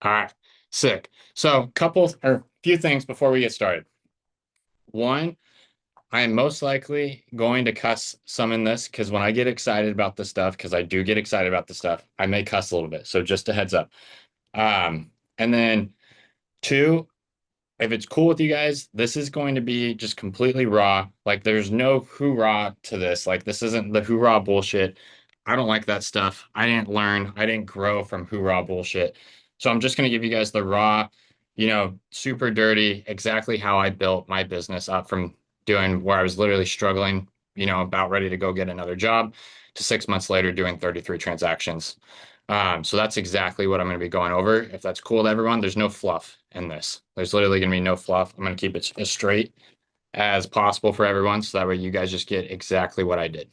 All right, sick. So, couple or few things before we get started. One, I am most likely going to cuss some in this because when I get excited about the stuff, because I do get excited about the stuff, I may cuss a little bit. So just a heads up. And then two, if it's cool with you guys, this is going to be just completely raw. Like there's no hoorah to this. Like this isn't the hoorah bullshit. I don't like that stuff. I didn't learn, I didn't grow from hoorah bullshit. So I'm just going to give you guys the raw, super dirty, exactly how I built my business up from doing where I was literally struggling, about ready to go get another job to 6 months later doing 33 transactions. So that's exactly what I'm going to be going over. If that's cool to everyone, there's no fluff in this. There's literally going to be no fluff. I'm going to keep it as straight as possible for everyone, so that way you guys just get exactly what I did.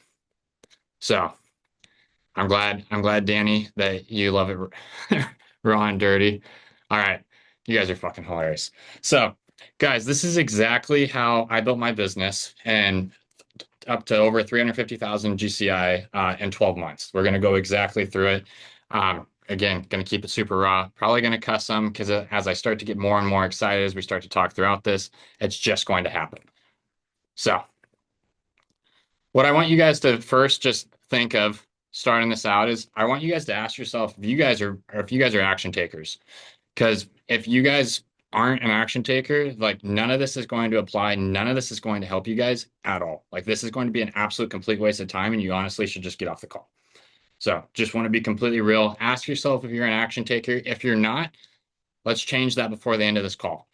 So I'm glad, Danny, that you love it raw and dirty. All right, you guys are fucking hilarious. So, guys, this is exactly how I built my business and up to over 350,000 GCI in 12 months. We're going to go exactly through it. Again, going to keep it super raw. Probably going to cuss some because as I start to get more and more excited as we start to talk throughout this, it's just going to happen. So, what I want you guys to first just think of starting this out is I want you guys to ask yourself if you guys are action takers. Because if you guys aren't an action taker, like none of this is going to apply. None of this is going to help you guys at all. Like this is going to be an absolute complete waste of time, and you honestly should just get off the call. So just want to be completely real. Ask yourself if you're an action taker. If you're not, let's change that before the end of this call.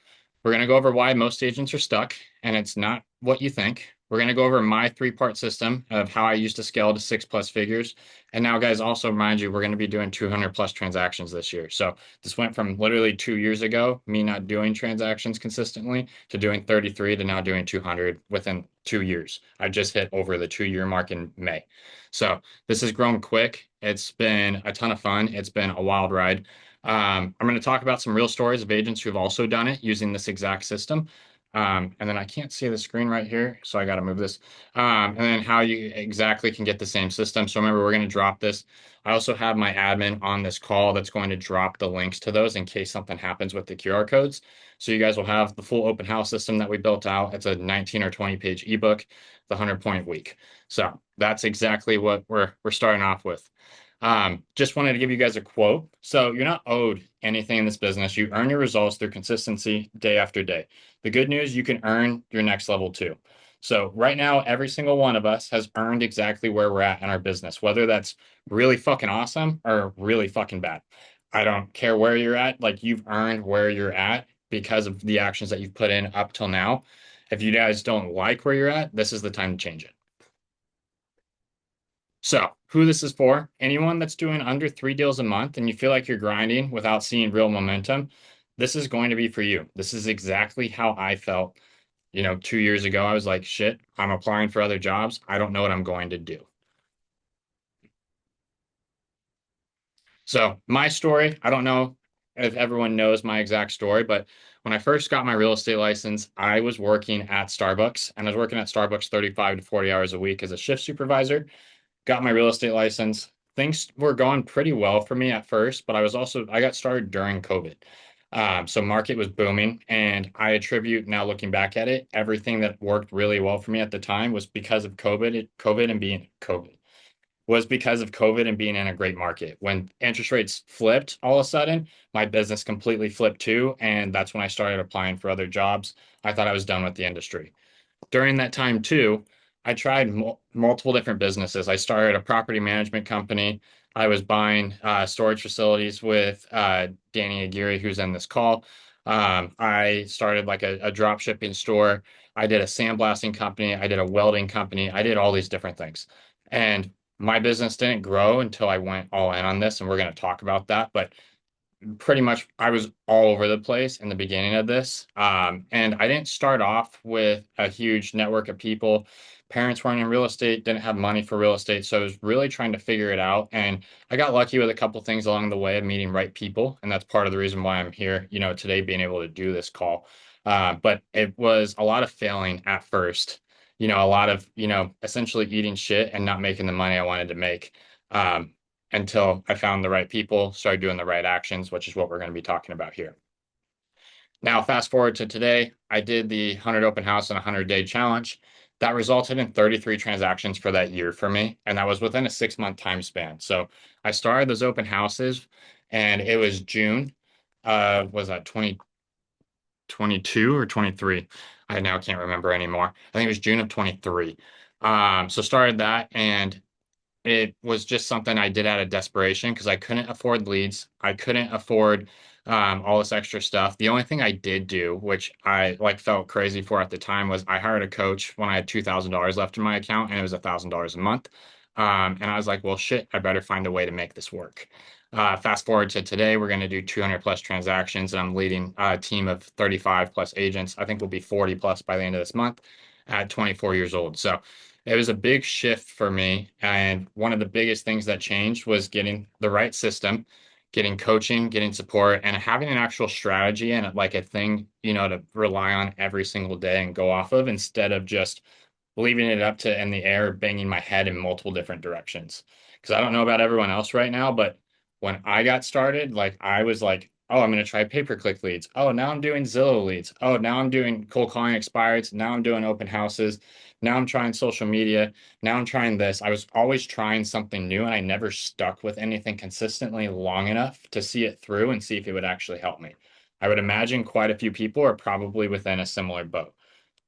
We're going to go over why most agents are stuck, and it's not what you think. We're going to go over my three-part system of how I used to scale to 6+ figures. And now, guys, also remind you, we're going to be doing 200 plus transactions this year. So this went from literally 2 years ago, me not doing transactions consistently, to doing 33 to now doing 200 within 2 years. I just hit over the 2 year mark in May. So this has grown quick. It's been a ton of fun. It's been a wild ride. I'm going to talk about some real stories of agents who've also done it using this exact system. And then I can't see the screen right here, so I got to move this. And then how you exactly can get the same system. So remember, we're going to drop this. I also have my admin on this call that's going to drop the links to those in case something happens with the QR codes. So you guys will have the full open house system that we built out. It's a 19 or 20 page ebook, the 100-point week. So that's exactly what we're starting off with. Just wanted to give you guys a quote. So you're not owed anything in this business. You earn your results through consistency day after day. The good news, you can earn your next level too. So right now, every single one of us has earned exactly where we're at in our business, whether that's really fucking awesome or really fucking bad. I don't care where you're at. Like you've earned where you're at because of the actions that you've put in up till now. If you guys don't like where you're at, this is the time to change it. So, who this is for, anyone that's doing under 3 deals a month and you feel like you're grinding without seeing real momentum, this is going to be for you. This is exactly how I felt, 2 years ago. I was like, shit, I'm applying for other jobs. I don't know what I'm going to do. So, my story, I don't know if everyone knows my exact story, but when I first got my real estate license, I was working at Starbucks and I was working at Starbucks 35 to 40 hours a week as a shift supervisor. Got my real estate license. Things were going pretty well for me at first, but I got started during COVID. So market was booming, and I attribute now looking back at it, everything that worked really well for me at the time was because of COVID was because of COVID and being in a great market. When interest rates flipped all of a sudden, my business completely flipped too, and that's when I started applying for other jobs. I thought I was done with the industry. During that time too, I tried multiple different businesses. I started a property management company. I was buying storage facilities with Danny Aguirre, who's in this call. I started like a drop shipping store. I did a sandblasting company. I did a welding company. I did all these different things. And my business didn't grow until I went all in on this. And we're going to talk about that. But pretty much I was all over the place in the beginning of this. And I didn't start off with a huge network of people. Parents weren't in real estate, didn't have money for real estate. So I was really trying to figure it out. And I got lucky with a couple things along the way of meeting right people. And that's part of the reason why I'm here, today being able to do this call. But it was a lot of failing at first, a lot of, essentially eating shit and not making the money I wanted to make. Um, until I found the right people, started doing the right actions, which is what we're going to be talking about here. Now, fast forward to today, I did the 100 open house and 100-day challenge. That resulted in 33 transactions for that year for me, and that was within a 6-month time span. So I started those open houses, and it was June. Was that 2022 or 23? I now can't remember anymore. I think it was June of 23. So started that, and it was just something I did out of desperation because I couldn't afford leads. I couldn't afford all this extra stuff. The only thing I did do, which I like felt crazy for at the time, was I hired a coach when I had $2,000 left in my account and it was $1,000 a month. And I was like, well, shit, I better find a way to make this work. Fast forward to today, we're going to do 200 plus transactions, and I'm leading a team of 35 plus agents. I think we'll be 40 plus by the end of this month at 24 years old. So it was a big shift for me. And one of the biggest things that changed was getting the right system, getting coaching, getting support, and having an actual strategy and like a thing, to rely on every single day and go off of instead of just leaving it up to in the air, banging my head in multiple different directions. Because I don't know about everyone else right now, but when I got started, like I was like, oh, I'm going to try pay-per-click leads. Oh, now I'm doing Zillow leads. Oh, now I'm doing cold calling expireds. Now I'm doing open houses. Now I'm trying social media. Now I'm trying this. I was always trying something new, and I never stuck with anything consistently long enough to see it through and see if it would actually help me. I would imagine quite a few people are probably within a similar boat.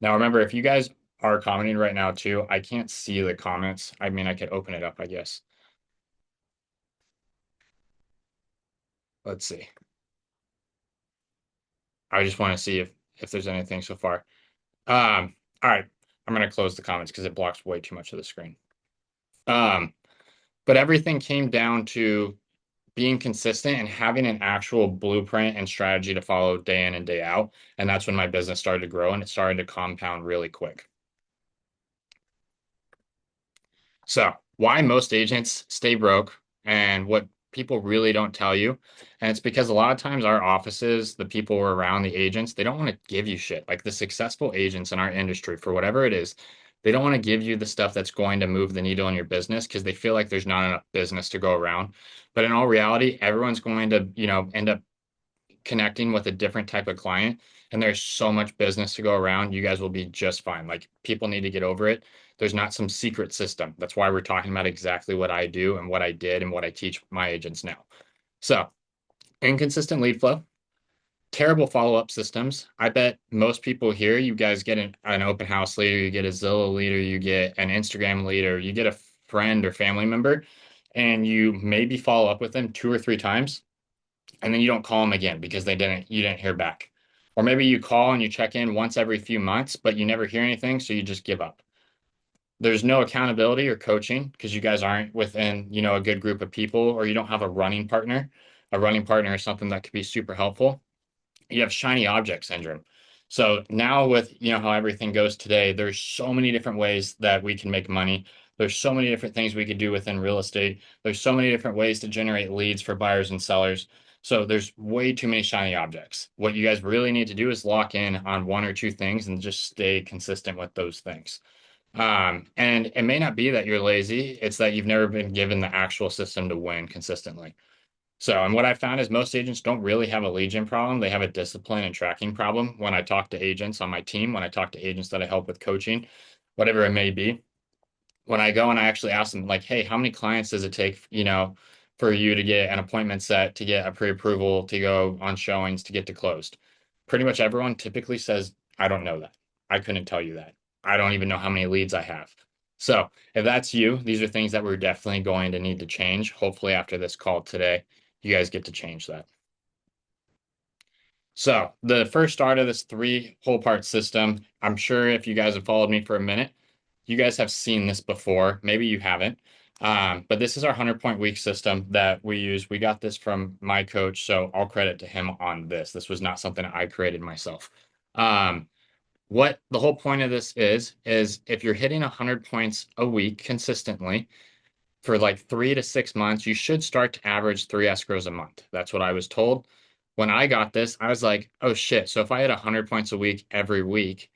Now, remember, if you guys are commenting right now too, I can't see the comments. I mean, I could open it up, I guess. Let's see. I just want to see if there's anything so far. All right. I'm gonna close the comments because it blocks way too much of the screen. Um, but everything came down to being consistent and having an actual blueprint and strategy to follow day in and day out. And that's when my business started to grow and it started to compound really quick. So, why most agents stay broke and what people really don't tell you. And it's because a lot of times our offices, the people who are around the agents, they don't want to give you shit. Like the successful agents in our industry, for whatever it is, they don't want to give you the stuff that's going to move the needle in your business because they feel like there's not enough business to go around. But in all reality, everyone's going to, end up connecting with a different type of client and there's so much business to go around, you guys will be just fine. Like people need to get over it. There's not some secret system. That's why we're talking about exactly what I do and what I did and what I teach my agents now. So, inconsistent lead flow, terrible follow-up systems. I bet most people here, you guys get an open house lead, or you get a Zillow lead, or you get an Instagram lead, or you get a friend or family member, and you maybe follow up with them 2 or 3 times and then you don't call them again because you didn't hear back. Or maybe you call and you check in once every few months, but you never hear anything, so you just give up. There's no accountability or coaching because you guys aren't within, a good group of people, or you don't have a running partner. A running partner is something that could be super helpful. You have shiny object syndrome. So now with, how everything goes today, there's so many different ways that we can make money. There's so many different things we could do within real estate. There's so many different ways to generate leads for buyers and sellers. So there's way too many shiny objects. What you guys really need to do is lock in on 1 or 2 things and just stay consistent with those things. And it may not be that you're lazy, it's that you've never been given the actual system to win consistently. So, and what I found is most agents don't really have a lead gen problem. They have a discipline and tracking problem. When I talk to agents on my team, when I talk to agents that I help with coaching, whatever it may be, when I go and I actually ask them, like, hey, how many clients does it take, for you to get an appointment set, to get a pre-approval, to go on showings, to get to closed? Pretty much everyone typically says, I don't know that. I couldn't tell you that. I don't even know how many leads I have. So if that's you, these are things that we're definitely going to need to change. Hopefully after this call today, you guys get to change that. So the first start of this 3 whole part system, I'm sure if you guys have followed me for a minute, you guys have seen this before. Maybe you haven't. But this is our 100-point week system that we use. We got this from my coach, so all credit to him on this. This was not something I created myself. What the whole point of this is if you're hitting 100 points a week consistently for like 3 to 6 months, you should start to average 3 escrows a month. That's what I was told. When I got this, I was like, oh shit. So if I had 100 points a week every week,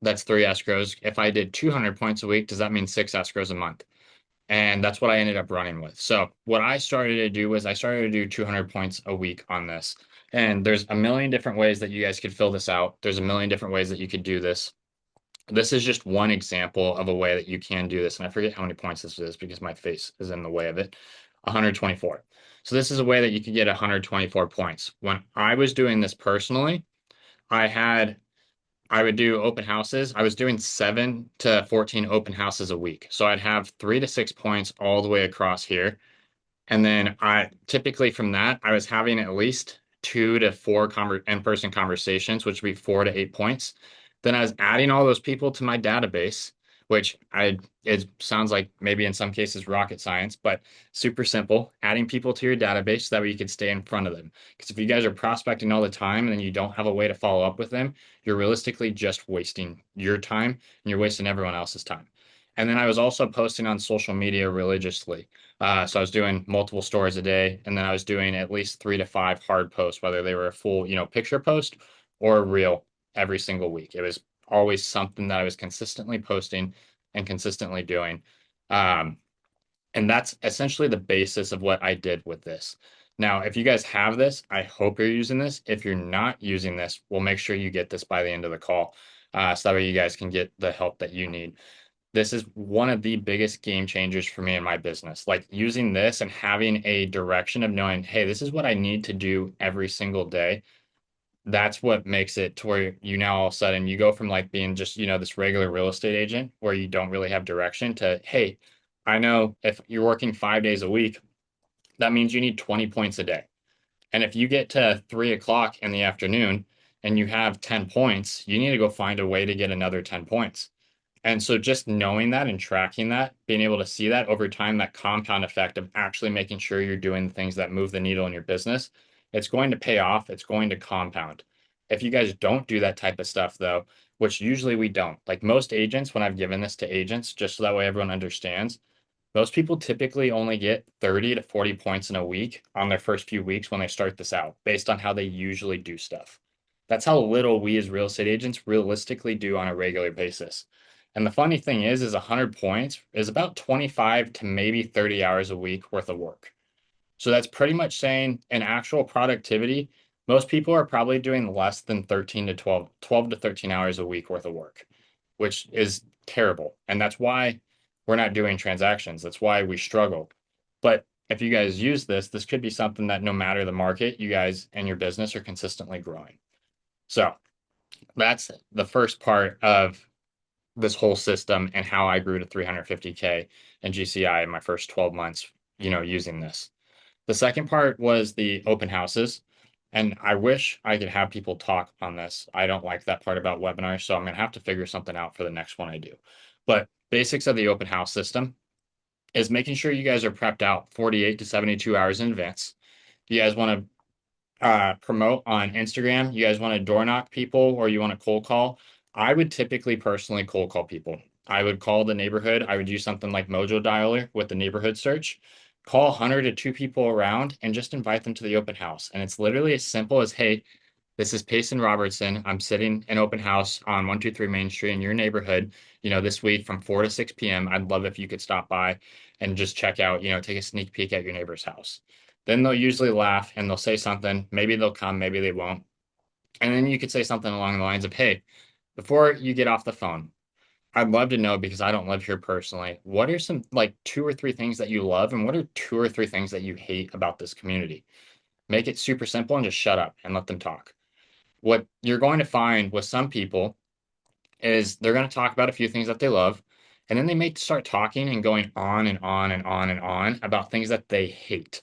that's 3 escrows. If I did 200 points a week, does that mean 6 escrows a month? And that's what I ended up running with. So what I started to do was I started to do 200 points a week on this. And there's a million different ways that you guys could fill this out. There's a million different ways that you could do this. This is just one example of a way that you can do this. And I forget how many points this is because my face is in the way of it. 124. So this is a way that you could get 124 points. When I was doing this personally, I had I would do open houses. I was doing 7 to 14 open houses a week. So I'd have 3 to 6 points all the way across here. And then I typically from that, I was having at least 2 to 4 in-person conversations, which would be 4 to 8 points. Then I was adding all those people to my database, which it sounds like maybe in some cases rocket science, but super simple. Adding people to your database so that way you could stay in front of them. Because if you guys are prospecting all the time and then you don't have a way to follow up with them, you're realistically just wasting your time and you're wasting everyone else's time. And then I was also posting on social media religiously. So I was doing multiple stories a day, and then I was doing at least 3 to 5 hard posts, whether they were a full, picture post or a reel every single week. It was always something that I was consistently posting and consistently doing. Um, and that's essentially the basis of what I did with this. Now, if you guys have this, I hope you're using this. If you're not using this, we'll make sure you get this by the end of the call. So that way you guys can get the help that you need. This is one of the biggest game changers for me in my business. Like using this and having a direction of knowing, hey, this is what I need to do every single day. That's what makes it to where you now all of a sudden you go from like being just, this regular real estate agent where you don't really have direction to, hey, I know if you're working 5 days a week, that means you need 20 points a day. And if you get to 3 o'clock in the afternoon and you have 10 points, you need to go find a way to get another 10 points. And so just knowing that and tracking that, being able to see that over time, that compound effect of actually making sure you're doing things that move the needle in your business, it's going to pay off. It's going to compound. If you guys don't do that type of stuff, though, which usually we don't, like most agents, when I've given this to agents, just so that way everyone understands, most people typically only get 30 to 40 points in a week on their first few weeks when they start this out, based on how they usually do stuff. That's how little we as real estate agents realistically do on a regular basis. And the funny thing is 100 points is about 25 to maybe 30 hours a week worth of work. So that's pretty much saying in actual productivity, most people are probably doing less than 13 to 12 to 13 hours a week worth of work, which is terrible. And that's why we're not doing transactions. That's why we struggle. But if you guys use this, this could be something that no matter the market, you guys and your business are consistently growing. So that's the first part of this whole system and how I grew to 350K in GCI in my first 12 months, using this. The second part was the open houses. And I wish I could have people talk on this. I don't like that part about webinars, so I'm going to have to figure something out for the next one I do. But basics of the open house system is making sure you guys are prepped out 48 to 72 hours in advance. You guys want to promote on Instagram, you guys want to door knock people or you want to cold call, I would typically personally cold call people. I would call the neighborhood. I would use something like Mojo Dialer with the neighborhood search, call 100 to 2 people around and just invite them to the open house. And it's literally as simple as, hey, this is Peyson Robertson. I'm sitting in open house on 123 Main Street in your neighborhood, this week from 4 to 6 p.m. I'd love if you could stop by and just check out, take a sneak peek at your neighbor's house. Then they'll usually laugh and they'll say something. Maybe they'll come, maybe they won't. And then you could say something along the lines of, hey, before you get off the phone, I'd love to know because I don't live here personally. What are some like 2 or 3 things that you love and what are 2 or 3 things that you hate about this community? Make it super simple and just shut up and let them talk. What you're going to find with some people is they're going to talk about a few things that they love, and then they may start talking and going on and on and on and on about things that they hate.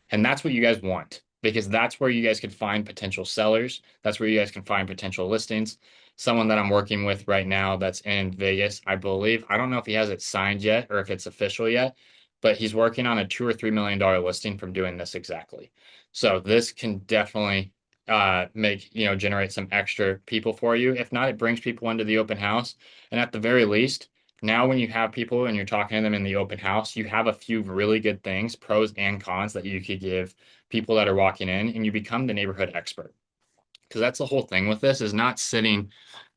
And that's what you guys want because that's where you guys can find potential sellers. That's where you guys can find potential listings. Someone that I'm working with right now that's in Vegas, I believe. I don't know if he has it signed yet or if it's official yet, but he's working on a $2 or $3 million listing from doing this exactly. So this can definitely generate some extra people for you. If not, it brings people into the open house. And at the very least, now when you have people and you're talking to them in the open house, you have a few really good things, pros and cons that you could give people that are walking in and you become the neighborhood expert. Because that's the whole thing with this is not sitting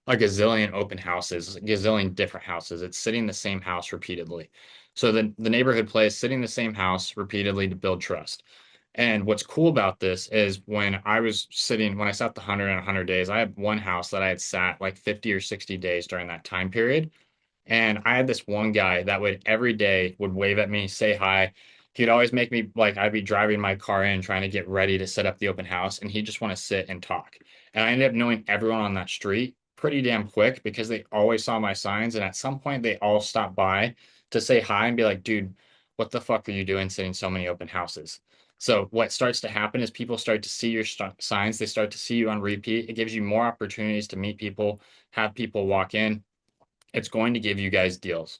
a gazillion open houses, a gazillion different houses. It's sitting in the same house repeatedly. So the neighborhood play is sitting in the same house repeatedly to build trust. And what's cool about this is when I sat the 100 and 100 days, I had one house that I had sat like 50 or 60 days during that time period. And I had this one guy that would every day would wave at me, say hi. He'd always make me like I'd be driving my car in trying to get ready to set up the open house, and he'd just want to sit and talk. And I ended up knowing everyone on that street pretty damn quick because they always saw my signs, and at some point they all stopped by to say hi and be like, "Dude, what the fuck are you doing sitting so many open houses?" So what starts to happen is people start to see your signs, they start to see you on repeat. It gives you more opportunities to meet people, have people walk in. It's going to give you guys deals.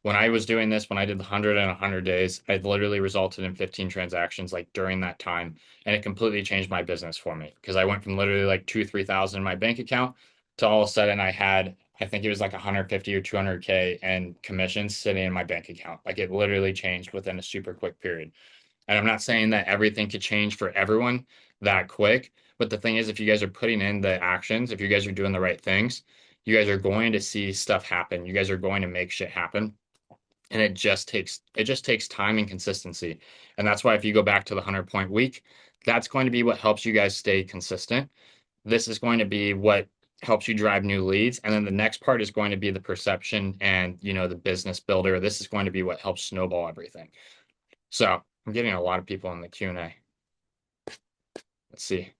When I was doing this, when I did the 100 and 100 days, it literally resulted in 15 transactions like during that time. And it completely changed my business for me because I went from literally like 3,000 in my bank account to all of a sudden I think it was like 150 or 200K and commissions sitting in my bank account. Like it literally changed within a super quick period. And I'm not saying that everything could change for everyone that quick, but the thing is, if you guys are putting in the actions, if you guys are doing the right things, you guys are going to see stuff happen. You guys are going to make shit happen. And it just takes time and consistency. And that's why if you go back to the 100-point week, that's going to be what helps you guys stay consistent. This is going to be what helps you drive new leads. And then the next part is going to be the perception and, the business builder. This is going to be what helps snowball everything. So I'm getting a lot of people in the Q&A. Let's see.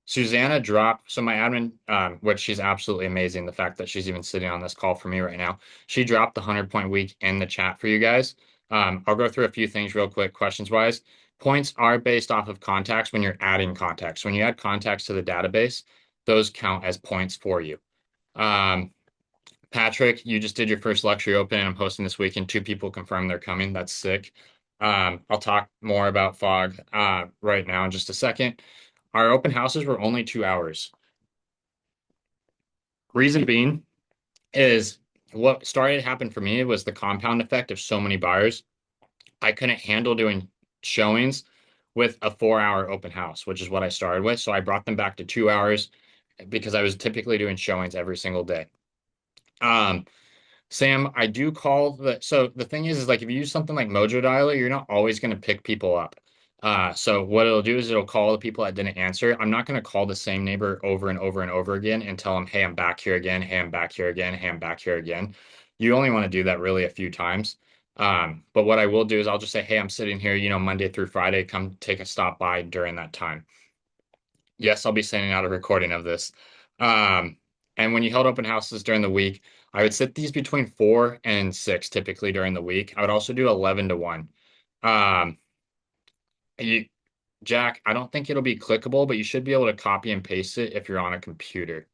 Susanna dropped, so my admin, which she's absolutely amazing, the fact that she's even sitting on this call for me right now, she dropped the 100-point week in the chat for you guys. I'll go through a few things real quick, questions wise. Points are based off of contacts when you're adding contacts. When you add contacts to the database, those count as points for you. Patrick, you just did your first luxury open and I'm hosting this weekend. Two people confirmed they're coming. That's sick. I'll talk more about fog right now in just a second. Our open houses were only 2 hours. Reason being is what started to happen for me was the compound effect of so many buyers. I couldn't handle doing showings with a 4-hour open house, which is what I started with. So I brought them back to 2 hours because I was typically doing showings every single day. Sam, I do call so the thing is like if you use something like Mojo Dialer, you're not always going to pick people up. So what it'll do is it'll call the people that didn't answer. I'm not going to call the same neighbor over and over and over again and tell them, hey, I'm back here again. Hey, I'm back here again. Hey, I'm back here again. You only want to do that really a few times. But what I will do is I'll just say, hey, I'm sitting here, Monday through Friday. Come take a stop by during that time. Yes, I'll be sending out a recording of this. And when you held open houses during the week, I would sit these between 4 and 6 typically during the week. I would also do 11 to 1. Um, you, Jack, I don't think it'll be clickable, but you should be able to copy and paste it if you're on a computer.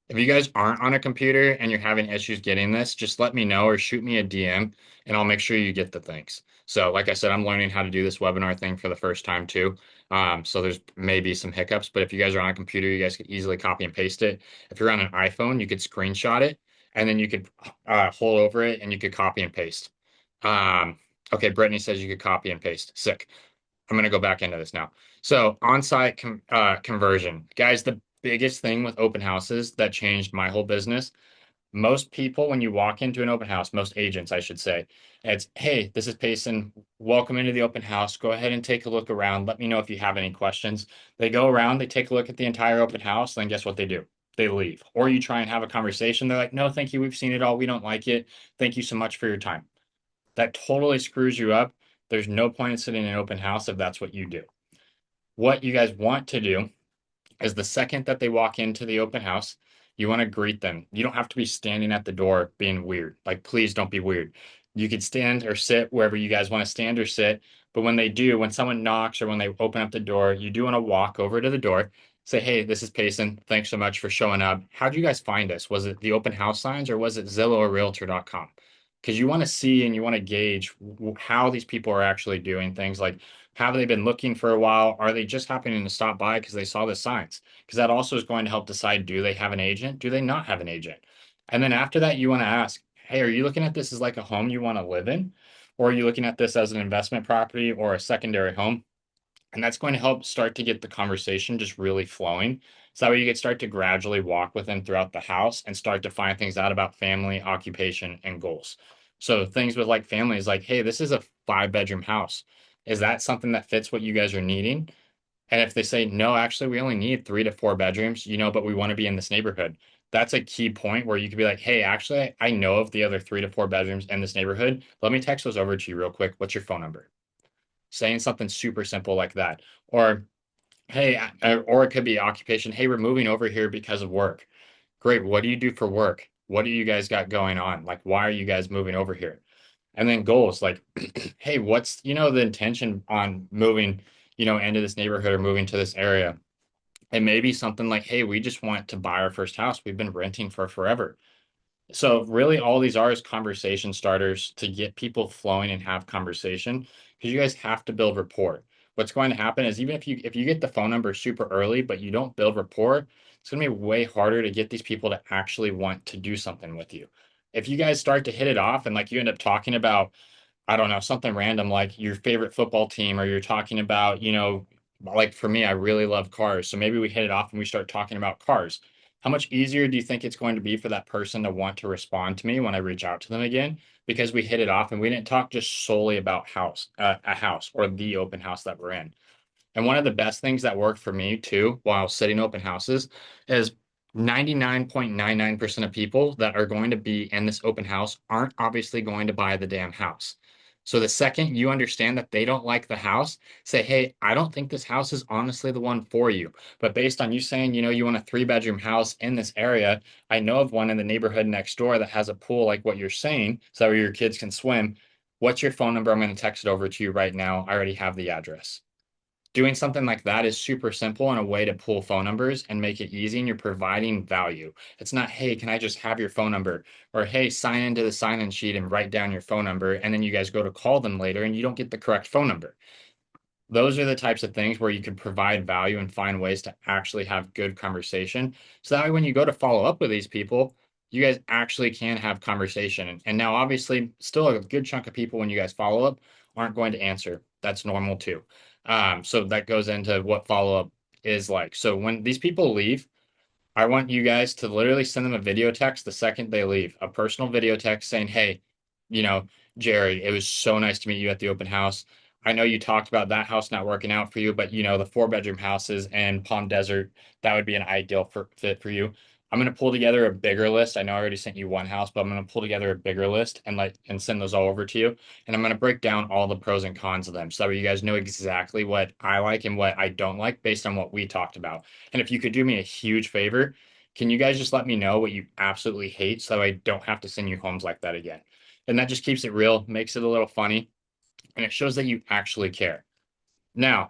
If you guys aren't on a computer and you're having issues getting this, just let me know or shoot me a DM and I'll make sure you get the things. So, like I said, I'm learning how to do this webinar thing for the first time too. So there's maybe some hiccups, but if you guys are on a computer, you guys could easily copy and paste it. If you're on an iPhone, you could screenshot it and then you could hold over it and you could copy and paste. Okay, Brittany says you could copy and paste. Sick. I'm going to go back into this now. So on-site conversion. Guys, the biggest thing with open houses that changed my whole business, most people, when you walk into an open house, most agents, I should say, it's, hey, this is Payson. Welcome into the open house. Go ahead and take a look around. Let me know if you have any questions. They go around, they take a look at the entire open house, then guess what they do? They leave. Or you try and have a conversation. They're like, no, thank you. We've seen it all. We don't like it. Thank you so much for your time. That totally screws you up. There's no point in sitting in an open house if that's what you do. What you guys want to do is the second that they walk into the open house, you want to greet them. You don't have to be standing at the door being weird. Like, please don't be weird. You could stand or sit wherever you guys want to stand or sit. But when someone knocks or when they open up the door, you do want to walk over to the door, say, hey, this is Payson. Thanks so much for showing up. How did you guys find us? Was it the open house signs or was it Zillow or Realtor.com? Because you want to see and you want to gauge how these people are actually doing things. Like, have they been looking for a while? Are they just happening to stop by because they saw the signs? Because that also is going to help decide, do they have an agent? Do they not have an agent? And then after that, you want to ask, hey, are you looking at this as like a home you want to live in? Or are you looking at this as an investment property or a secondary home? And that's going to help start to get the conversation just really flowing. So that way you can start to gradually walk with them throughout the house and start to find things out about family, occupation, and goals. So things with like family is like, hey, this is a 5 bedroom house. Is that something that fits what you guys are needing? And if they say, no, actually, we only need 3 to 4 bedrooms, but we want to be in this neighborhood. That's a key point where you could be like, hey, actually, I know of the other 3 to 4 bedrooms in this neighborhood. Let me text those over to you real quick. What's your phone number? Saying something super simple like that. Or, hey, or it could be occupation. Hey, we're moving over here because of work. Great. What do you do for work? What do you guys got going on? Like, why are you guys moving over here? And then goals like, hey, what's, the intention on moving, into this neighborhood or moving to this area? And maybe something like, hey, we just want to buy our first house. We've been renting for forever. So really all these are is conversation starters to get people flowing and have conversation because you guys have to build rapport. What's going to happen is even if you get the phone number super early, but you don't build rapport, it's going to be way harder to get these people to actually want to do something with you. If you guys start to hit it off and like you end up talking about I don't know, something random like your favorite football team, or you're talking about, like for me, I really love cars. So maybe we hit it off and we start talking about cars. How much easier do you think it's going to be for that person to want to respond to me when I reach out to them again? Because we hit it off and we didn't talk just solely about a house or the open house that we're in. And one of the best things that worked for me too, while sitting open houses, is 99.99% of people that are going to be in this open house aren't obviously going to buy the damn house. So the second you understand that they don't like the house, say, hey, I don't think this house is honestly the one for you. But based on you saying, you want a 3 bedroom house in this area, I know of one in the neighborhood next door that has a pool like what you're saying, so your kids can swim. What's your phone number? I'm going to text it over to you right now. I already have the address. Doing something like that is super simple and a way to pull phone numbers and make it easy, and you're providing value. It's not, hey, can I just have your phone number? Or, hey, sign into the sign-in sheet and write down your phone number. And then you guys go to call them later and you don't get the correct phone number. Those are the types of things where you can provide value and find ways to actually have good conversation. So that way, when you go to follow up with these people, you guys actually can have conversation. And now, obviously, still a good chunk of people, when you guys follow up, aren't going to answer. That's normal too. So that goes into what follow up is like. So when these people leave, I want you guys to literally send them a video text the second they leave, a personal video text saying, hey, you know, Jerry, it was so nice to meet you at the open house. I know you talked about that house not working out for you, but the 4 bedroom houses in Palm Desert, that would be an ideal fit for you. I'm going to pull together a bigger list. I know I already sent you one house, but I'm going to pull together a bigger list and send those all over to you. And I'm going to break down all the pros and cons of them so that you guys know exactly what I like and what I don't like based on what we talked about. And if you could do me a huge favor, can you guys just let me know what you absolutely hate so I don't have to send you homes like that again? And that just keeps it real, makes it a little funny, and it shows that you actually care. Now,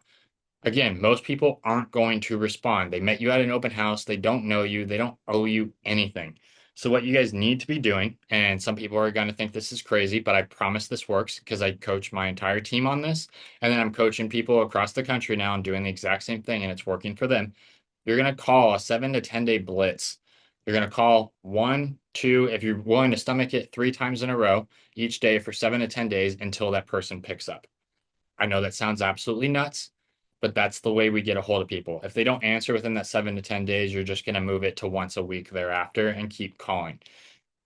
again, most people aren't going to respond. They met you at an open house, they don't know you, they don't owe you anything. So, what you guys need to be doing, and some people are going to think this is crazy, but I promise this works because I coach my entire team on this. And then I'm coaching people across the country now and doing the exact same thing, and it's working for them. You're going to call a 7 to 10 day blitz. You're going to call one, two, if you're willing to stomach it 3 times in a row each day for 7 to 10 days until that person picks up. I know that sounds absolutely nuts, but that's the way we get a hold of people. If they don't answer within that 7 to 10 days, you're just going to move it to once a week thereafter and keep calling.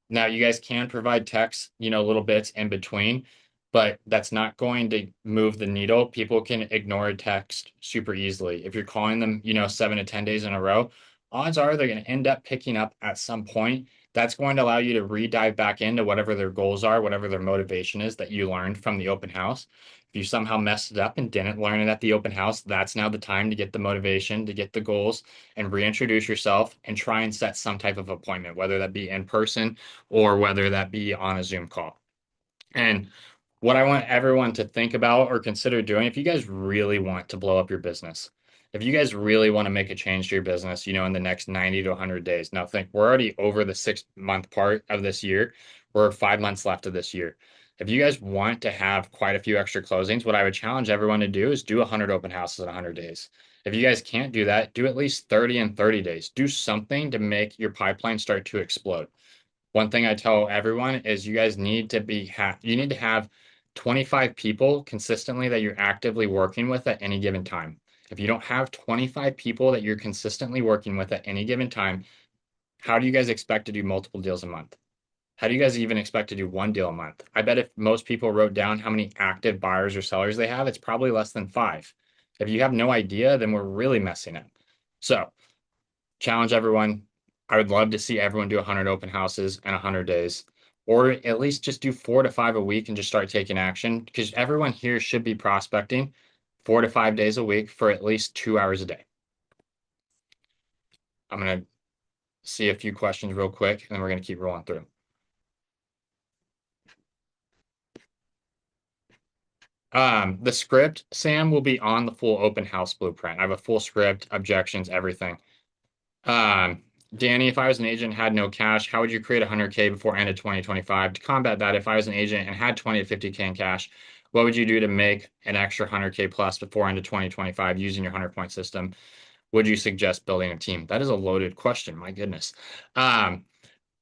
Now, you guys can provide text, little bits in between, but that's not going to move the needle. People can ignore a text super easily. If you're calling them, 7 to 10 days in a row, odds are they're going to end up picking up at some point. That's going to allow you to re-dive back into whatever their goals are, whatever their motivation is that you learned from the open house. If you somehow messed it up and didn't learn it at the open house, that's now the time to get the motivation, to get the goals, and reintroduce yourself and try and set some type of appointment, whether that be in person or whether that be on a Zoom call. And what I want everyone to think about or consider doing, if you guys really want to blow up your business, if you guys really want to make a change to your business, in the next 90 to 100 days. Now, think we're already over the 6 month part of this year. We're 5 months left of this year. If you guys want to have quite a few extra closings, what I would challenge everyone to do is do 100 open houses in 100 days. If you guys can't do that, do at least 30 in 30 days. Do something to make your pipeline start to explode. One thing I tell everyone is you guys need to you need to have 25 people consistently that you're actively working with at any given time. If you don't have 25 people that you're consistently working with at any given time, how do you guys expect to do multiple deals a month? How do you guys even expect to do one deal a month? I bet if most people wrote down how many active buyers or sellers they have, it's probably less than five. If you have no idea, then we're really messing up. So, challenge everyone. I would love to see everyone do 100 open houses in 100 days, or at least just do 4 to 5 a week and just start taking action because everyone here should be prospecting 4 to 5 days a week for at least 2 hours a day. I'm going to see a few questions real quick and then we're going to keep rolling through. The script, Sam, will be on the full open house blueprint. I have a full script, objections, everything. Um, Danny, if I was an agent and had no cash, how would you create 100K before end of 2025? To combat that, if I was an agent and had 20 to 50K in cash, what would you do to make an extra 100K plus before end of 2025 using your 100 point system? Would you suggest building a team? That is a loaded question. My goodness. Um,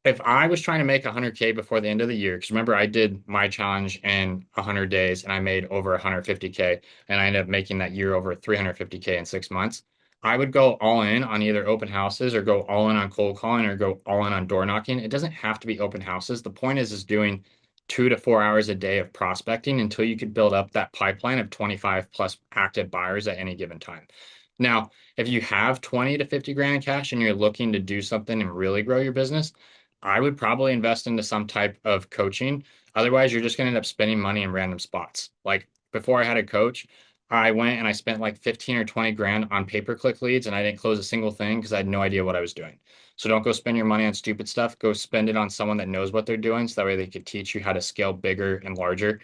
if I was trying to make 100K before the end of the year, because remember I did my challenge in 100 days and I made over 150K and I ended up making that year over 350K in 6 months. I would go all in on either open houses or go all in on cold calling or go all in on door knocking. It doesn't have to be open houses. The point is doing 2 to 4 hours a day of prospecting until you could build up that pipeline of 25 plus active buyers at any given time. Now, if you have 20 to 50 grand in cash and you're looking to do something and really grow your business, I would probably invest into some type of coaching. Otherwise, you're just going to end up spending money in random spots. Like before I had a coach, I went and I spent like 15 or 20 grand on pay-per-click leads and I didn't close a single thing because I had no idea what I was doing. So don't go spend your money on stupid stuff. Go spend it on someone that knows what they're doing so that way they could teach you how to scale bigger and larger.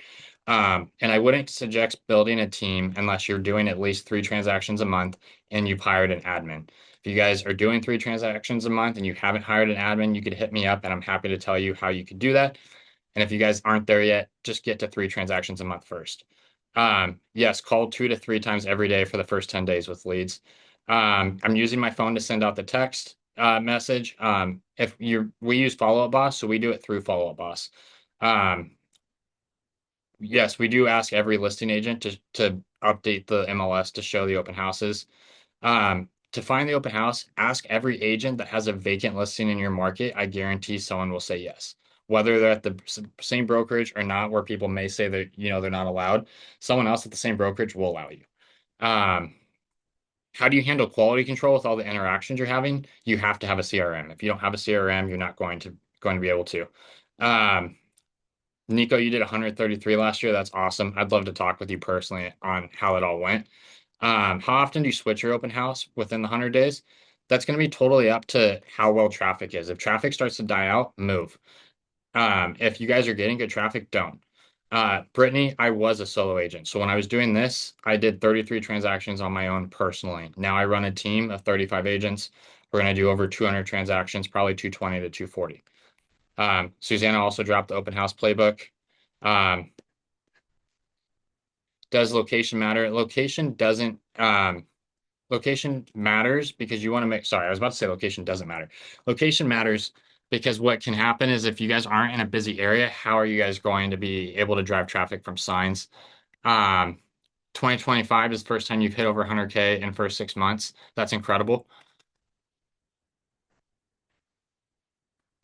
And I wouldn't suggest building a team unless you're doing at least 3 transactions a month and you've hired an admin. If you guys are doing 3 transactions a month and you haven't hired an admin, you could hit me up and I'm happy to tell you how you could do that. And if you guys aren't there yet, just get to 3 transactions a month first. Yes, call 2 to 3 times every day for the first 10 days with leads. I'm using my phone to send out the text message. If we use Follow Up Boss, so we do it through Follow Up Boss. Yes, we do ask every listing agent to update the MLS to show the open houses. To find the open house, ask every agent that has a vacant listing in your market. I guarantee someone will say yes. Whether they're at the same brokerage or not, where people may say that, they're not allowed, someone else at the same brokerage will allow you. How do you handle quality control with all the interactions you're having? You have to have a CRM. If you don't have a CRM, you're not going to be able to. Nico, you did 133 last year. That's awesome. I'd love to talk with you personally on how it all went. How often do you switch your open house within the 100 days? That's going to be totally up to how well traffic is. If traffic starts to die out, move. If you guys are getting good traffic, don't. Brittany, I was a solo agent. So when I was doing this, I did 33 transactions on my own personally. Now I run a team of 35 agents. We're going to do over 200 transactions, probably 220 to 240. Susanna also dropped the open house playbook. Does location matter? Location matters because you want to sorry, I was about to say location doesn't matter. Location matters because what can happen is if you guys aren't in a busy area, how are you guys going to be able to drive traffic from signs? 2025 is the first time you've hit over 100K in the first 6 months. That's incredible.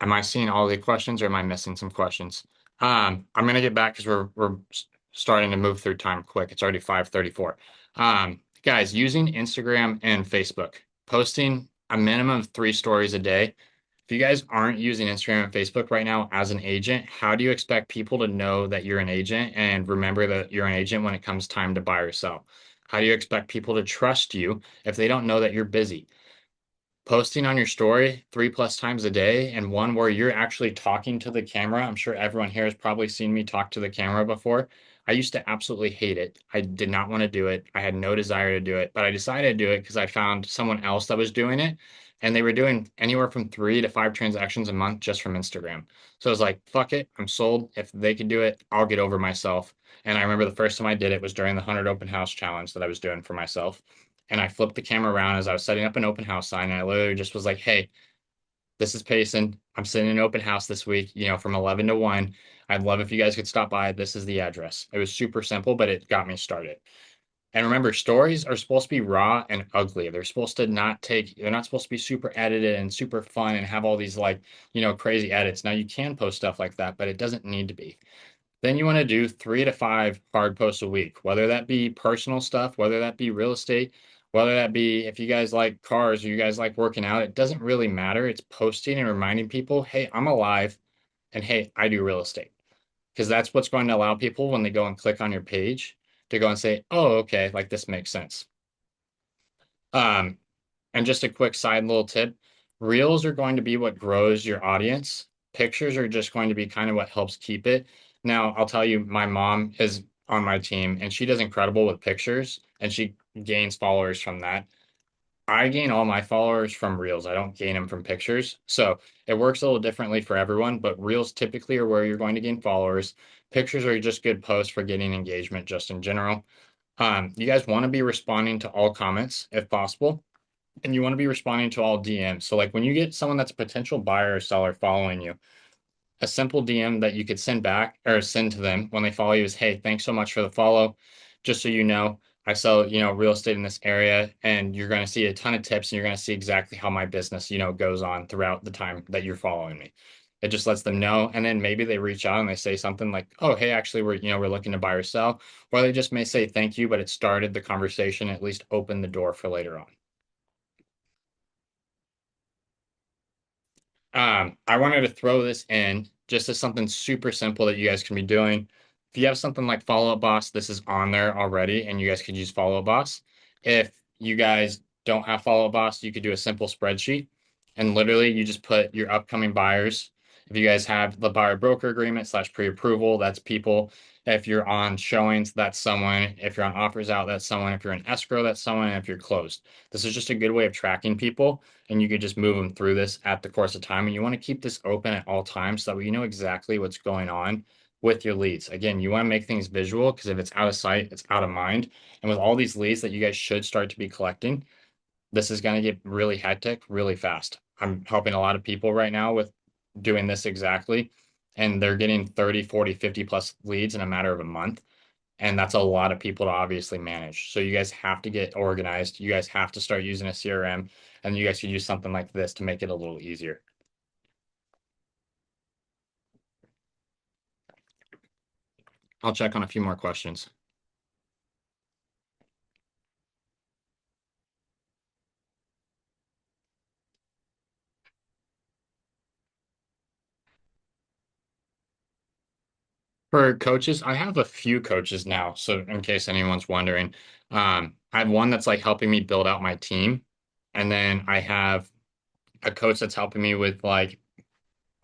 Am I seeing all the questions or am I missing some questions? I'm gonna get back because we're starting to move through time quick. It's already 5:34. Guys, using Instagram and Facebook, posting a minimum of 3 stories a day. If you guys aren't using Instagram and Facebook right now as an agent, how do you expect people to know that you're an agent and remember that you're an agent when it comes time to buy or sell? How do you expect people to trust you if they don't know that you're busy? Posting on your story 3+ times a day and one where you're actually talking to the camera. I'm sure everyone here has probably seen me talk to the camera before. I used to absolutely hate it. I did not want to do it. I had no desire to do it, but I decided to do it because I found someone else that was doing it and they were doing anywhere from 3 to 5 transactions a month just from Instagram. So I was like, fuck it, I'm sold. If they can do it, I'll get over myself. And I remember the first time I did it was during the 100 open house challenge that I was doing for myself and I flipped the camera around as I was setting up an open house sign. And I literally just was like, hey, This is Payson. I'm sitting in an open house this week, from 11 to 1. I'd love if you guys could stop by. This is the address. It was super simple, but it got me started. And remember, stories are supposed to be raw and ugly. They're not supposed to be super edited and super fun and have all these like, crazy edits. Now you can post stuff like that, but it doesn't need to be. Then you want to do 3 to 5 hard posts a week, whether that be personal stuff, whether that be real estate, whether that be if you guys like cars or you guys like working out, it doesn't really matter. It's posting and reminding people, hey, I'm alive and hey, I do real estate. Because that's what's going to allow people when they go and click on your page to go and say, oh, okay, like this makes sense. Um, and just a quick side little tip, reels are going to be what grows your audience. Pictures are just going to be kind of what helps keep it. Now, I'll tell you, my mom is on my team and she does incredible with pictures and she gains followers from that. I gain all my followers from reels. I don't gain them from pictures. So it works a little differently for everyone, but reels typically are where you're going to gain followers. Pictures are just good posts for getting engagement just in general. You guys want to be responding to all comments if possible, and you want to be responding to all DMs. So like when you get someone that's a potential buyer or seller following you, a simple DM that you could send back or send to them when they follow you is, hey, thanks so much for the follow. Just so you know, I sell, real estate in this area, and you're going to see a ton of tips and you're going to see exactly how my business, goes on throughout the time that you're following me. It just lets them know. And then maybe they reach out and they say something like, oh, hey, actually, we're looking to buy or sell. Or they just may say thank you, but it started the conversation, at least opened the door for later on. I wanted to throw this in just as something super simple that you guys can be doing. If you have something like Follow Up Boss, this is on there already, and you guys could use Follow Up Boss. If you guys don't have Follow Up Boss, you could do a simple spreadsheet, and literally you just put your upcoming buyers. If you guys have the buyer broker agreement slash pre-approval, that's people. If you're on showings, that's someone. If you're on offers out, that's someone. If you're in escrow, that's someone. And if you're closed, this is just a good way of tracking people and you could just move them through this at the course of time. And you want to keep this open at all times so that you know exactly what's going on with your leads. Again, you want to make things visual because if it's out of sight, it's out of mind. And with all these leads that you guys should start to be collecting, this is going to get really hectic really fast. I'm helping a lot of people right now with doing this exactly. And they're getting 30, 40, 50 plus leads in a matter of a month. And that's a lot of people to obviously manage. So you guys have to get organized. You guys have to start using a CRM, and you guys could use something like this to make it a little easier. I'll check on a few more questions. For coaches, I have a few coaches now. So in case anyone's wondering, I have one that's like helping me build out my team. And then I have a coach that's helping me with like,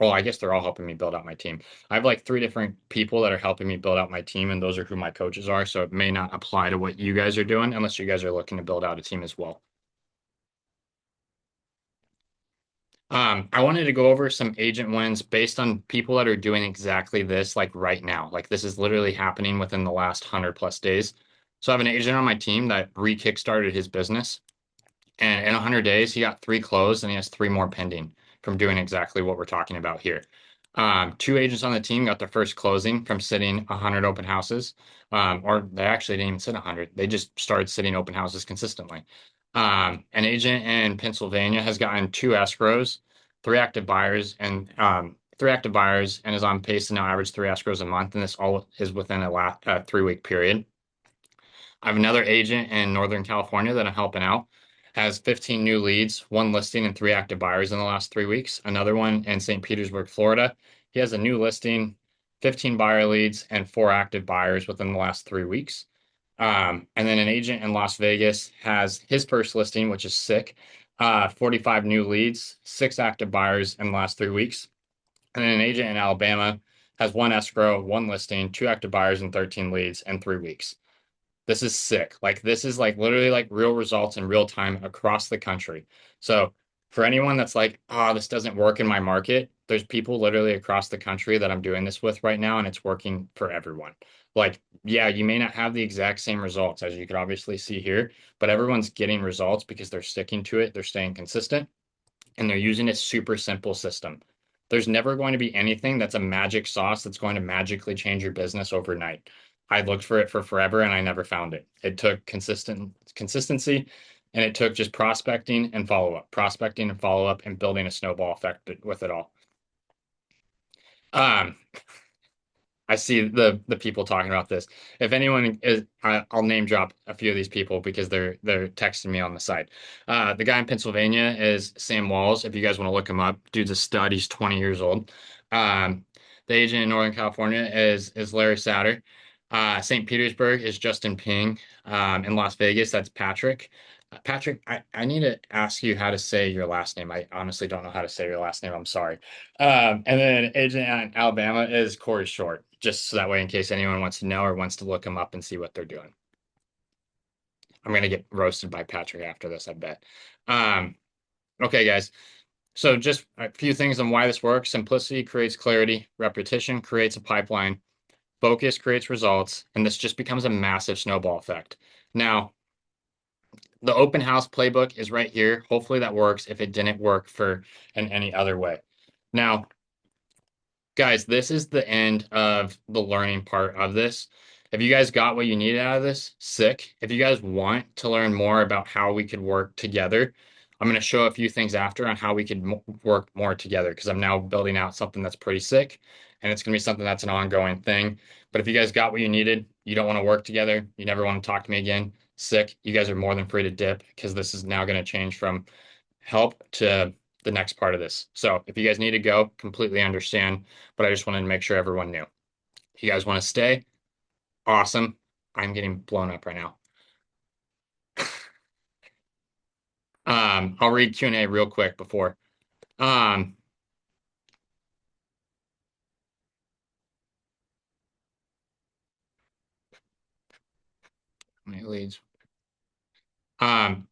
well, I guess they're all helping me build out my team. I have like 3 different people that are helping me build out my team, and those are who my coaches are. So it may not apply to what you guys are doing unless you guys are looking to build out a team as well. I wanted to go over some agent wins based on people that are doing exactly this, like right now. Like this is literally happening within the last 100 plus days. So I have an agent on my team that re-kickstarted his business. And in 100 days, he got 3 closed and he has 3 more pending from doing exactly what we're talking about here. 2 agents on the team got their first closing from sitting 100 open houses, or they actually didn't even sit 100. They just started sitting open houses consistently. An agent in Pennsylvania has gotten 2 escrows, 3 active buyers, and is on pace to now average 3 escrows a month. And this all is within a 3-week period. I have another agent in Northern California that I'm helping out. Has 15 new leads, 1 listing, and 3 active buyers in the last 3 weeks. Another one in St. Petersburg, Florida. He has a new listing, 15 buyer leads, and 4 active buyers within the last 3 weeks. And then an agent in Las Vegas has his first listing, which is sick. 45 new leads, 6 active buyers in the last 3 weeks. And then an agent in Alabama has 1 escrow, 1 listing, 2 active buyers, and 13 leads in 3 weeks. This is sick. Like this is like literally like real results in real time across the country. So for anyone that's like, oh, this doesn't work in my market, there's people literally across the country that I'm doing this with right now, and it's working for everyone. Like, yeah, you may not have the exact same results as you could obviously see here, but everyone's getting results because they're sticking to it, they're staying consistent. and they're using a super simple system. There's never going to be anything that's a magic sauce that's going to magically change your business overnight. I looked for it for forever and I never found it. It took consistency and it took just prospecting and follow up and building a snowball effect with it all. Um, I see the people talking about this. If anyone is, I'll name drop a few of these people because they're texting me on the side. The guy in Pennsylvania is Sam Walls. If you guys want to look him up, dude's a stud. He's 20 years old. The agent in Northern California is Larry Satter. St. Petersburg is Justin Ping. In Las Vegas, that's Patrick. Patrick, I need to ask you how to say your last name. I honestly don't know how to say your last name. I'm sorry. And then agent in Alabama is Corey Short, just so that way in case anyone wants to know or wants to look him up and see what they're doing. I'm gonna get roasted by Patrick after this, I bet. Um, okay, guys. So just a few things on why this works. Simplicity creates clarity, repetition creates a pipeline, focus creates results, and this just becomes a massive snowball effect. Now, the open house playbook is right here. Hopefully that works if it didn't work for in any other way. Now, guys, this is the end of the learning part of this. If you guys got what you needed out of this, sick. If you guys want to learn more about how we could work together, I'm going to show a few things after on how we could work more together because I'm now building out something that's pretty sick and it's going to be something that's an ongoing thing. But if you guys got what you needed, you don't want to work together, you never want to talk to me again, sick. You guys are more than free to dip because this is now going to change from help to the next part of this. So if you guys need to go, completely understand, but I just wanted to make sure everyone knew. If you guys want to stay, awesome. I'm getting blown up right now. I'll read Q&A real quick before. Um, my leads. Um,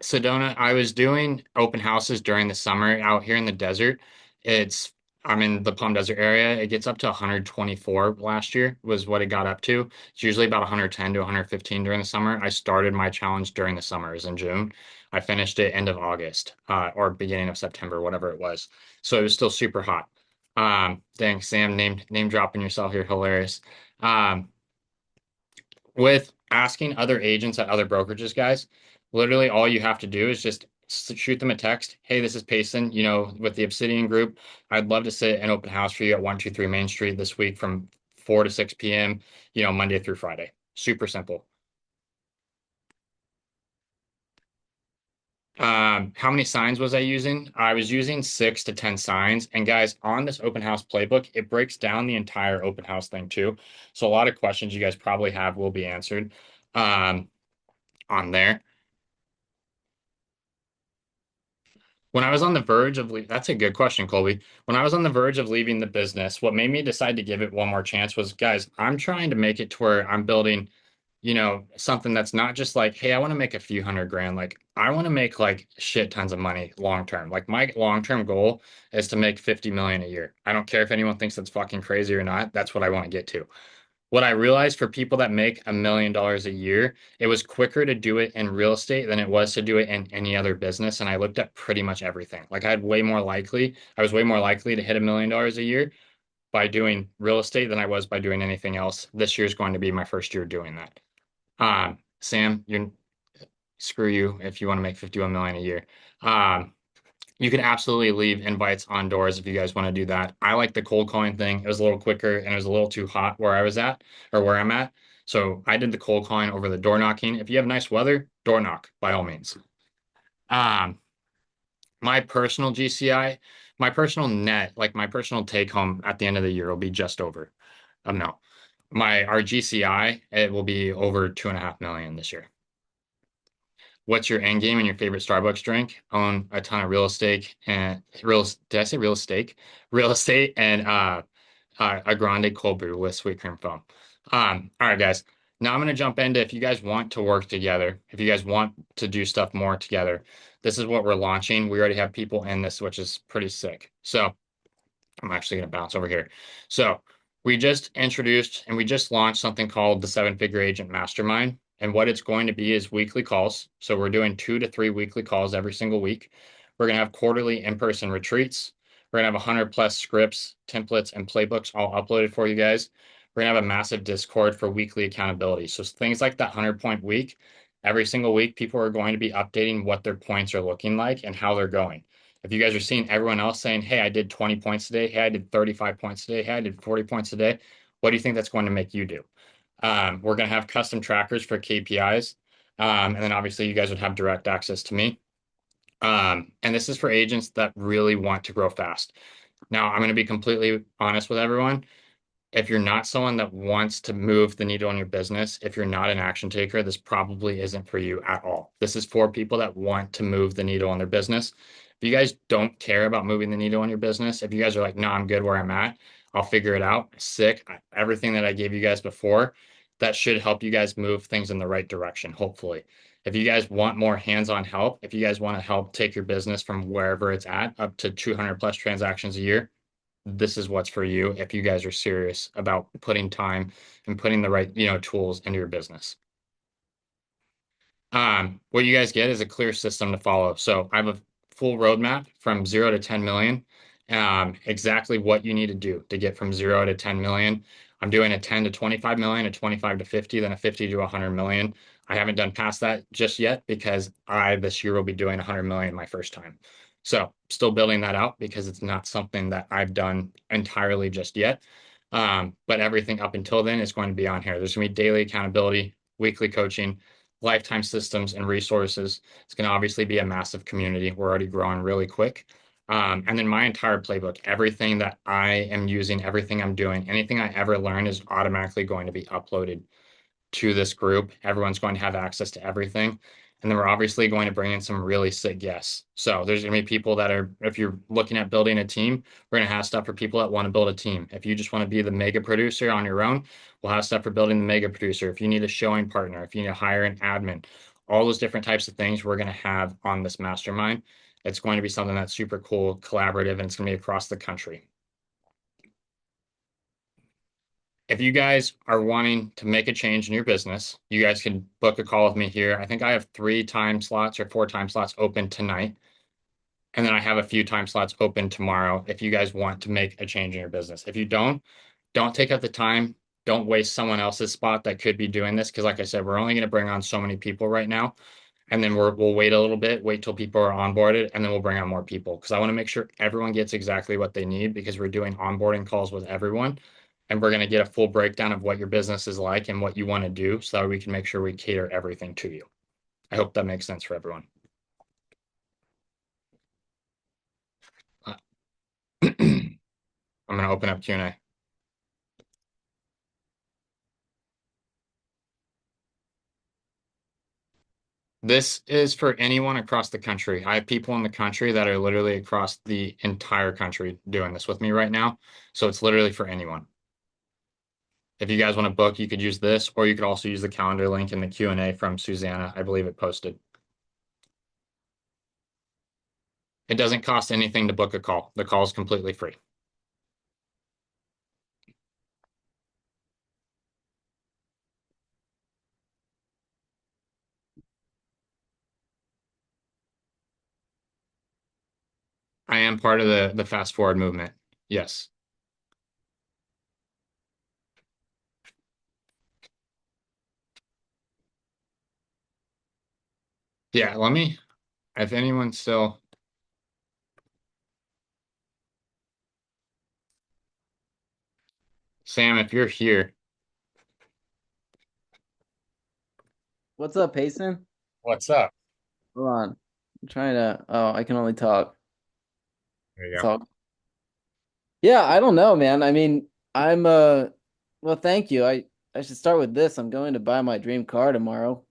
Sedona, I was doing open houses during the summer out here in the desert. It's I'm in the Palm Desert area. It gets up to 124 last year was what it got up to. It's usually about 110 to 115 during the summer. I started my challenge during the summer, it was in June. I finished it end of August, or beginning of September, whatever it was. So it was still super hot. Dang, Sam, name dropping yourself here, hilarious. Um, with asking other agents at other brokerages, guys, literally all you have to do is just shoot them a text. Hey, this is Payson, with the Obsidian Group. I'd love to sit an open house for you at 123 Main Street this week from 4 to 6 p.m., Monday through Friday. Super simple. How many signs was I using? I was using 6 to 10 signs. And guys, on this open house playbook, it breaks down the entire open house thing too. So a lot of questions you guys probably have will be answered on there. When I was on the verge of that's a good question, Colby. When I was on the verge of leaving the business, what made me decide to give it one more chance was, guys, I'm trying to make it to where I'm building, something that's not just like, hey, I want to make a few hundred grand. Like, I want to make like shit tons of money long term. Like, my long term goal is to make 50 million a year. I don't care if anyone thinks that's fucking crazy or not. That's what I want to get to. What I realized for people that make $1 million a year, it was quicker to do it in real estate than it was to do it in any other business. And I looked at pretty much everything. Like I was way more likely to hit $1 million a year by doing real estate than I was by doing anything else. This year is going to be my first year doing that. Sam, you're screw you if you want to make 51 million a year. You can absolutely leave invites on doors if you guys want to do that. I like the cold calling thing. It was a little quicker and it was a little too hot where I was at or where I'm at. So I did the cold calling over the door knocking. If you have nice weather, door knock by all means. Um, my personal GCI, my personal net, like my personal take home at the end of the year will be just over a mil. Our GCI, it will be over 2.5 million this year. What's your end game and your favorite Starbucks drink? Own a ton of real estate and did I say real estate? Real estate and a grande cold brew with sweet cream foam. All right, guys. Now I'm gonna jump into if you guys want to work together, if you guys want to do stuff more together, this is what we're launching. We already have people in this, which is pretty sick. So I'm actually gonna bounce over here. So we just introduced and we just launched something called the Seven Figure Agent Mastermind. And what it's going to be is weekly calls. So we're doing 2 to 3 weekly calls every single week. We're going to have quarterly in-person retreats. We're going to have 100 plus scripts, templates, and playbooks all uploaded for you guys. We're going to have a massive Discord for weekly accountability. So things like that 100-point week, every single week, people are going to be updating what their points are looking like and how they're going. If you guys are seeing everyone else saying, hey, I did 20 points today, hey, I did 35 points today, hey, I did 40 points today, what do you think that's going to make you do? We're going to have custom trackers for KPIs. And then obviously you guys would have direct access to me. And this is for agents that really want to grow fast. Now, I'm going to be completely honest with everyone. If you're not someone that wants to move the needle in your business, if you're not an action taker, this probably isn't for you at all. This is for people that want to move the needle in their business. If you guys don't care about moving the needle in your business, if you guys are like, no, I'm good where I'm at, I'll figure it out. Sick. Everything that I gave you guys before, that should help you guys move things in the right direction, hopefully. If you guys want more hands-on help, if you guys want to help take your business from wherever it's at up to 200 plus transactions a year, this is what's for you if you guys are serious about putting time and putting the right, tools into your business. What you guys get is a clear system to follow. So I have a full roadmap from 0 to 10 million, exactly what you need to do to get from 0 to 10 million. I'm doing a 10 to 25 million, a 25 to 50, then a 50 to 100 million. I haven't done past that just yet because this year will be doing 100 million my first time. So still building that out because it's not something that I've done entirely just yet. But everything up until then is going to be on here. There's going to be daily accountability, weekly coaching, lifetime systems and resources. It's going to obviously be a massive community. We're already growing really quick. And then my entire playbook, everything that I am using, everything I'm doing, anything I ever learn is automatically going to be uploaded to this group. Everyone's going to have access to everything. And then we're obviously going to bring in some really sick guests. So there's going to be people that are, if you're looking at building a team, we're going to have stuff for people that want to build a team. If you just want to be the mega producer on your own, we'll have stuff for building the mega producer. If you need a showing partner, if you need to hire an admin, all those different types of things we're going to have on this mastermind. It's going to be something that's super cool, collaborative, and it's going to be across the country. If you guys are wanting to make a change in your business, you guys can book a call with me here. I think I have 3 time slots or 4 time slots open tonight. And then I have a few time slots open tomorrow if you guys want to make a change in your business. If you don't take up the time. Don't waste someone else's spot that could be doing this. Because like I said, we're only going to bring on so many people right now. And then we'll wait a little bit, wait till people are onboarded, and then we'll bring on more people. Because I want to make sure everyone gets exactly what they need because we're doing onboarding calls with everyone. And we're going to get a full breakdown of what your business is like and what you want to do so that we can make sure we cater everything to you. I hope that makes sense for everyone. I'm going to open up Q&A. This is for anyone across the country. I have people in the country that are literally across the entire country doing this with me right now. So it's literally for anyone. If you guys want to book, you could use this, or you could also use the calendar link in the Q&A from Susanna. I believe it posted. It doesn't cost anything to book a call. The call is completely free. I am part of the fast forward movement. Yes. Yeah, if anyone still. Sam, if you're here. What's up, Peyson? What's up? Hold on. I'm trying to. Oh, I can only talk. There you go. Talk. Yeah, I don't know, man. I mean, I'm well, thank you. I should start with this. I'm going to buy my dream car tomorrow.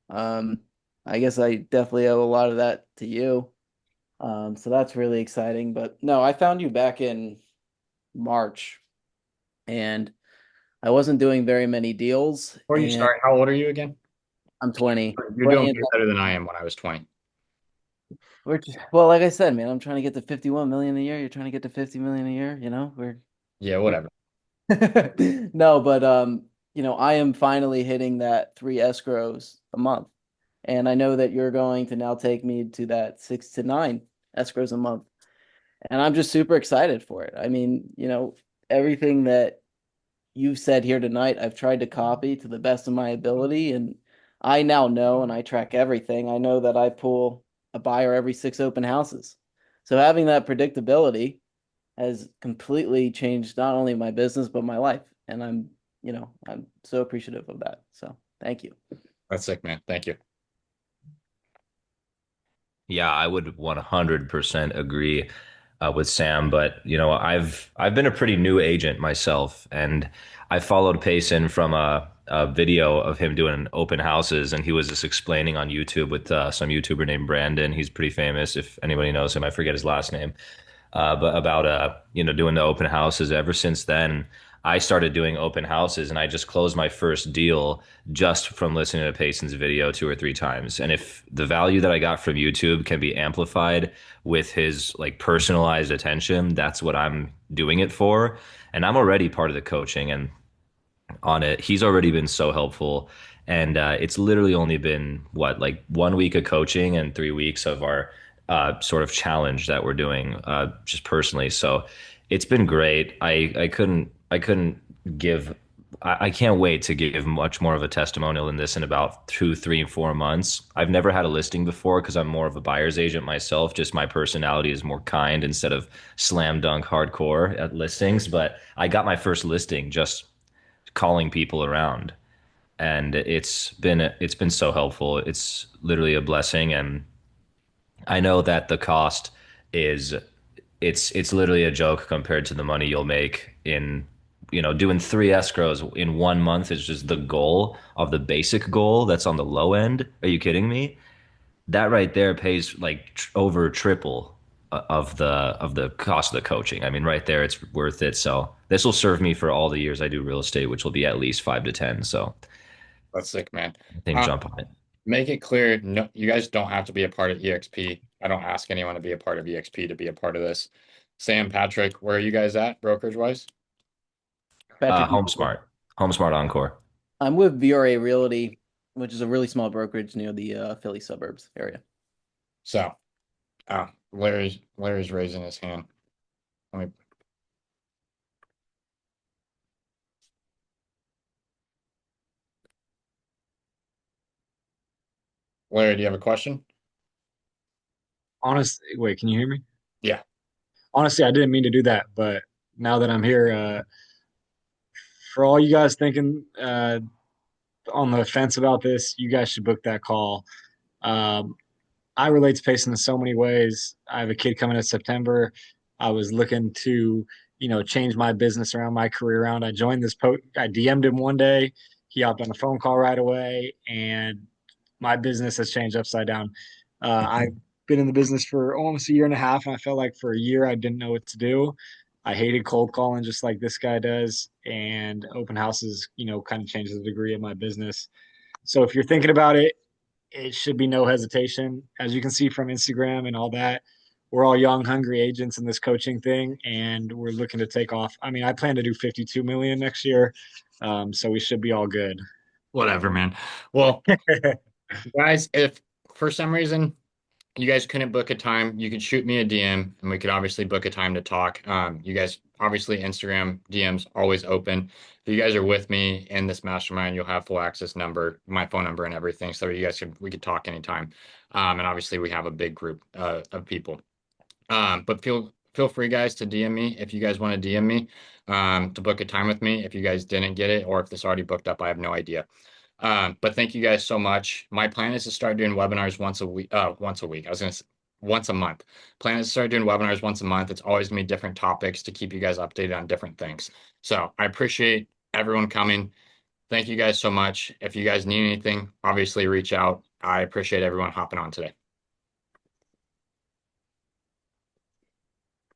I guess I definitely owe a lot of that to you. So that's really exciting. But no, I found you back in March and I wasn't doing very many deals Before you and start, how old are you again? I'm 20. You're doing 20 way better than I am when I was 20. well, like I said, man, I'm trying to get to 51 million a year. You're trying to get to 50 million a year, Yeah, we're whatever. No, but I am finally hitting that 3 escrows a month. And I know that you're going to now take me to that 6 to 9 escrows a month. And I'm just super excited for it. I mean, everything that you've said here tonight, I've tried to copy to the best of my ability. And I now know, and I track everything. I know that I pull a buyer every 6 open houses. So having that predictability has completely changed not only my business, but my life. And I'm so appreciative of that. So thank you. That's sick, man. Thank you. Yeah, I would 100% agree with Sam, but I've been a pretty new agent myself, and I followed Payson from a video of him doing open houses, and he was just explaining on YouTube with some YouTuber named Brandon. He's pretty famous. If anybody knows him, I forget his last name. But about doing the open houses. Ever since then, I started doing open houses, and I just closed my first deal just from listening to Payson's video 2 or 3 times. And if the value that I got from YouTube can be amplified with his like personalized attention, that's what I'm doing it for. And I'm already part of the coaching, and on it. He's already been so helpful. And it's literally only been what, like 1 week of coaching and 3 weeks of our sort of challenge that we're doing just personally. So it's been great. I couldn't give. I can't wait to give much more of a testimonial than this in about 2, 3, 4 months. I've never had a listing before because I'm more of a buyer's agent myself. Just my personality is more kind instead of slam dunk hardcore at listings. But I got my first listing just calling people around, and it's been so helpful. It's literally a blessing. And I know that the cost is it's literally a joke compared to the money you'll make in doing 3 escrows in 1 month is just the goal of the basic goal that's on the low end. Are you kidding me? That right there pays like over triple of the cost of the coaching. I mean, right there, it's worth it. So this will serve me for all the years I do real estate, which will be at least 5 to 10. So That's sick, man. I think Uh, jump on it. Make it clear, no, you guys don't have to be a part of EXP. I don't ask anyone to be a part of EXP to be a part of this. Sam, Patrick, where are you guys at, brokerage wise? Patrick, HomeSmart Encore. I'm with VRA Realty, which is a really small brokerage near the Philly suburbs area. So, Larry's raising his hand. Let me. Larry, do you have a question? Honestly, wait, can you hear me? Yeah. Honestly, I didn't mean to do that, but now that I'm here, for all you guys thinking on the fence about this, you guys should book that call. Um, I relate to Payson in so many ways. I have a kid coming in September. I was looking to, change my business around, my career around. I joined this I DM'd him one day. He hopped on a phone call right away, and my business has changed upside down. I've been in the business for almost a year and a half, and I felt like for a year I didn't know what to do. I hated cold calling just like this guy does, and open houses, kind of changed the degree of my business. So if you're thinking about it, it should be no hesitation. As you can see from Instagram and all that, we're all young, hungry agents in this coaching thing, and we're looking to take off. I mean, I plan to do 52 million next year, so we should be all good. Whatever, man. Well, guys, if for some reason you guys couldn't book a time, you could shoot me a DM and we could obviously book a time to talk. You guys obviously Instagram DMs always open. If you guys are with me in this mastermind, you'll have full access number, my phone number and everything. So we could talk anytime. And obviously we have a big group of people. But feel free guys to DM me if you guys want to DM me to book a time with me. If you guys didn't get it or if this already booked up, I have no idea. But thank you guys so much. My plan is to start doing webinars once a week. Once a week. I was gonna say once a month. Plan is to start doing webinars once a month. It's always gonna be different topics to keep you guys updated on different things. So I appreciate everyone coming. Thank you guys so much. If you guys need anything, obviously reach out. I appreciate everyone hopping on today.